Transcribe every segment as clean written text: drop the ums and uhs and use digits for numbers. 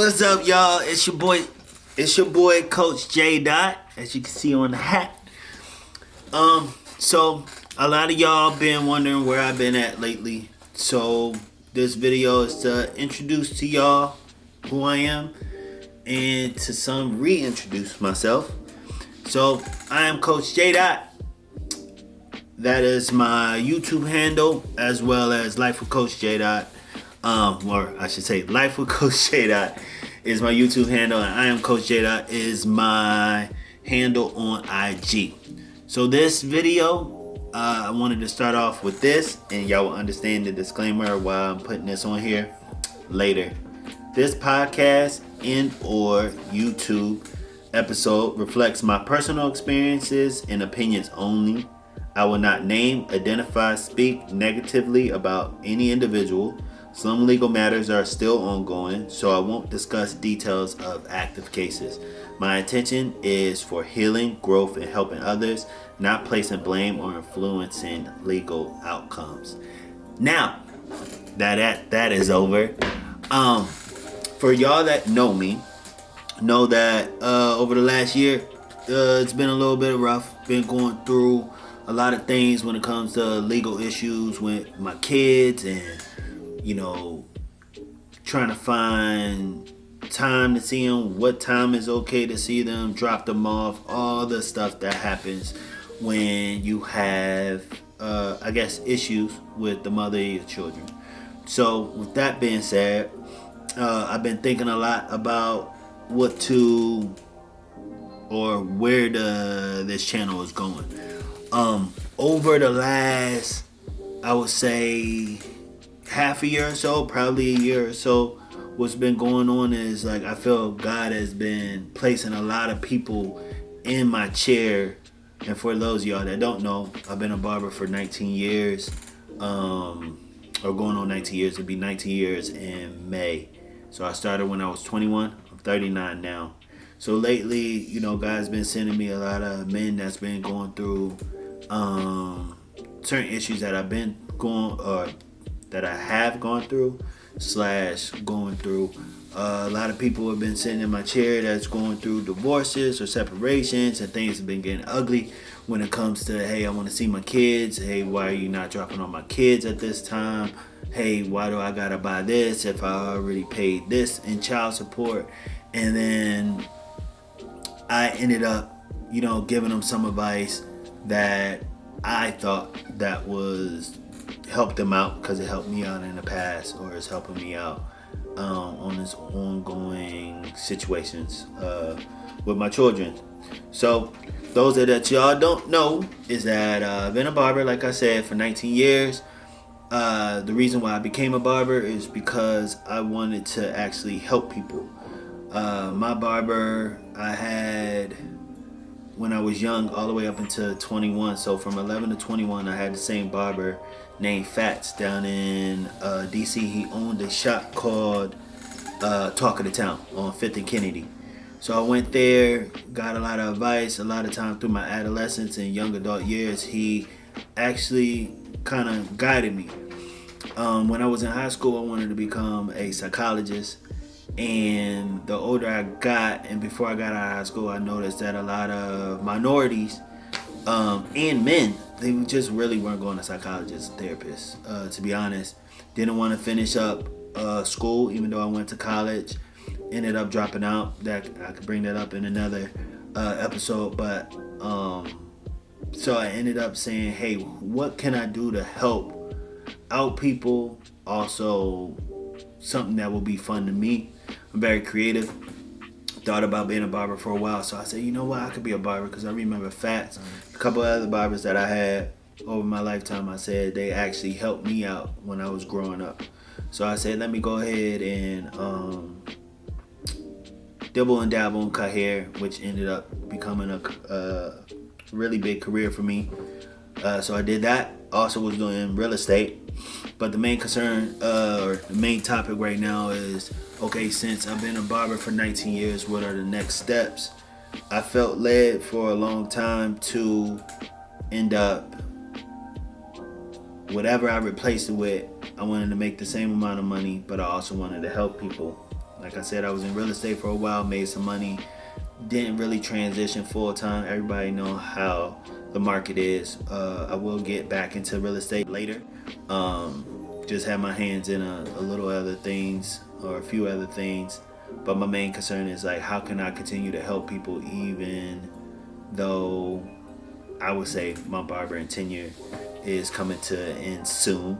What's up, y'all? It's your boy, Coach J Dot, as you can see on the hat. So a lot of y'all been wondering where I've been at lately. So this video is to introduce to y'all who I am and to some reintroduce myself. So I am Coach J Dot. That is my YouTube handle, as well as Life with Coach J Dot. Or I should say Life with Coach J Dot is my YouTube handle, and I am Coach J Dot is my handle on IG. So this video, I wanted to start off with this, and y'all will understand the disclaimer why I'm putting this on here later. This podcast and or YouTube episode reflects my personal experiences and opinions only. I will not name, identify, speak negatively about any individual. Some legal matters are still ongoing, so I won't discuss details of active cases. My intention is for healing, growth, and helping others, not placing blame or influencing legal outcomes. Now, that is over. For y'all that know me, know that over the last year, it's been a little bit rough. Been going through a lot of things when it comes to legal issues with my kids and trying to find time to see them, what time is okay to see them, drop them off, all the stuff that happens when you have, issues with the mother of your children. So with that being said, I've been thinking a lot about what to or where this channel is going. Over the last, I would say, half a year or so, probably a year or so, what's been going on is I feel God has been placing a lot of people in my chair. And for those of y'all that don't know, I've been a barber for 19 years, or going on 19 years. It'll be 19 years in May. So I started when I was 21. I'm 39 now. So lately, God's been sending me a lot of men that's been going through certain issues that that I have gone through / going through. A lot of people have been sitting in my chair that's going through divorces or separations, and things have been getting ugly when it comes to, hey, I want to see my kids. Hey, why are you not dropping on my kids at this time? Hey, why do I gotta buy this if I already paid this in child support? And then I ended up, giving them some advice that I thought that was helped them out because it helped me out in the past, or is helping me out on this ongoing situations with my children. So those that y'all don't know is that I've been a barber, like I said, for 19 years. The reason why I became a barber is because I wanted to actually help people. My barber I had when I was young all the way up until 21. So from 11 to 21, I had the same barber named Fats down in DC. He owned a shop called Talk of the Town on 5th and Kennedy. So I went there, got a lot of advice. A lot of time through my adolescence and young adult years, he actually kind of guided me. When I was in high school, I wanted to become a psychologist. And the older I got, and before I got out of high school, I noticed that a lot of minorities and men, they just really weren't going to psychologists and therapists. To be honest, didn't want to finish up school, even though I went to college. Ended up dropping out. That I could bring that up in another episode. But so I ended up saying, hey, what can I do to help out people? Also, something that will be fun to me. I'm very creative. Thought about being a barber for a while, so I said, you know what, I could be a barber, because I remember Fats, a couple of other barbers that I had over my lifetime. I said they actually helped me out when I was growing up. So I said, let me go ahead and dibble and dabble and cut hair, which ended up becoming a really big career for me. So I did that. Also was doing real estate. But the main concern, or the main topic right now is, okay, since I've been a barber for 19 years, what are the next steps? I felt led for a long time to end up, whatever I replaced it with, I wanted to make the same amount of money, but I also wanted to help people Like I said, I was in real estate for a while, made some money, didn't really transition full time. Everybody know how the market is. I will get back into real estate later. Just have my hands in a little other things or a few other things. But my main concern is like, how can I continue to help people even though I would say my barbering tenure is coming to an end soon.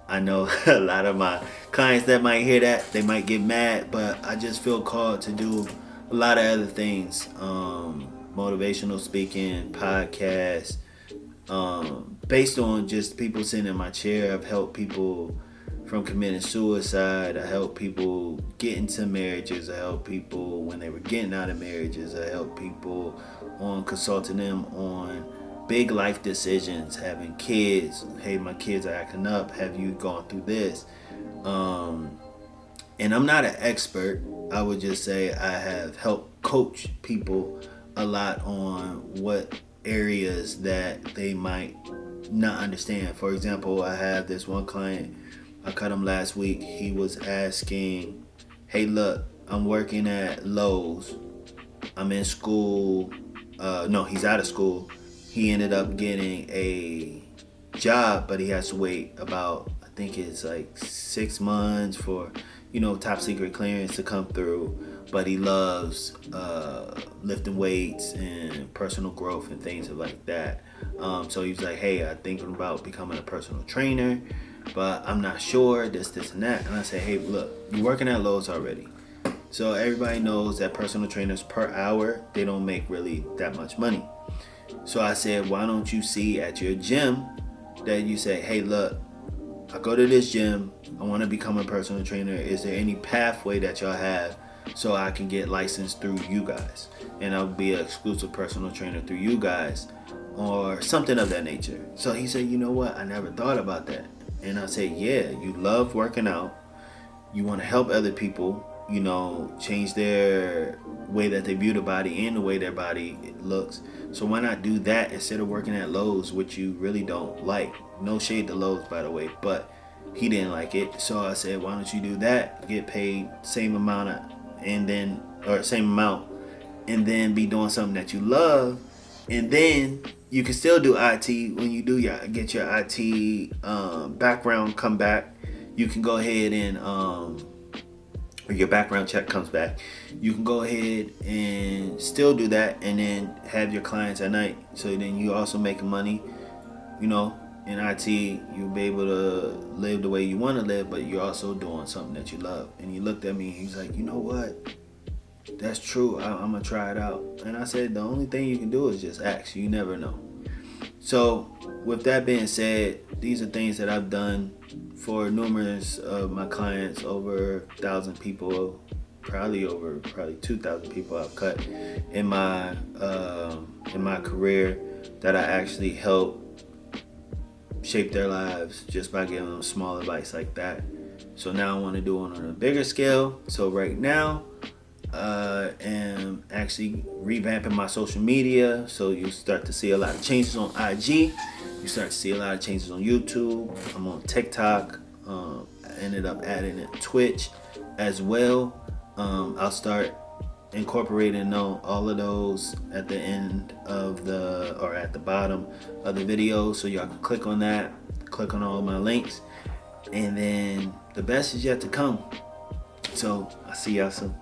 I know a lot of my clients that might hear that, they might get mad, but I just feel called to do a lot of other things. Motivational speaking, podcasts, based on just people sitting in my chair. I've helped people from committing suicide. I help people get into marriages. I help people when they were getting out of marriages. I help people on consulting them on big life decisions, having kids. Hey, my kids are acting up. Have you gone through this? And I'm not an expert. I would just say I have helped coach people a lot on what areas that they might not understand. For example, I have this one client, I cut him last week. He was asking, hey, look, I'm working at Lowe's. I'm in school. No, he's out of school. He ended up getting a job, but he has to wait about, I think it's like 6 months for, top secret clearance to come through. But he loves lifting weights and personal growth and things like that. So he was like, hey, I'm thinking about becoming a personal trainer, but I'm not sure, this and that. And I said, hey, look, you're working at Lowe's already. So everybody knows that personal trainers per hour, they don't make really that much money. So I said, why don't you see at your gym that you say, hey, look, I go to this gym. I want to become a personal trainer. Is there any pathway that y'all have so I can get licensed through you guys? And I'll be an exclusive personal trainer through you guys or something of that nature. So he said, you know what? I never thought about that. And I said, yeah, you love working out. You want to help other people, change their way that they view the body and the way their body looks. So why not do that instead of working at Lowe's, which you really don't like? No shade to Lowe's, by the way, but he didn't like it. So I said, why don't you do that? Get paid same amount and then be doing something that you love, and then you can still do IT when you do get your IT background come back. You can go ahead and or your background check comes back, you can go ahead and still do that and then have your clients at night. So then you also making money, in IT, you'll be able to live the way you want to live, but you're also doing something that you love. And he looked at me and he's like, you know what? That's true. I'm going to try it out. And I said, the only thing you can do is just ask. You never know. So with that being said, these are things that I've done for numerous of my clients, over 1,000 people, probably 2,000 people I've cut in my career that I actually help shape their lives just by giving them small advice like that. So now I want to do it on a bigger scale. So right now, am actually revamping my social media. So you start to see a lot of changes on IG. You start to see a lot of changes on YouTube. I'm on TikTok. I ended up adding it Twitch as well. I'll start incorporating all of those at the end of at the bottom of the video, so y'all can click on that, click on all my links, and then the best is yet to come. So I'll see y'all soon.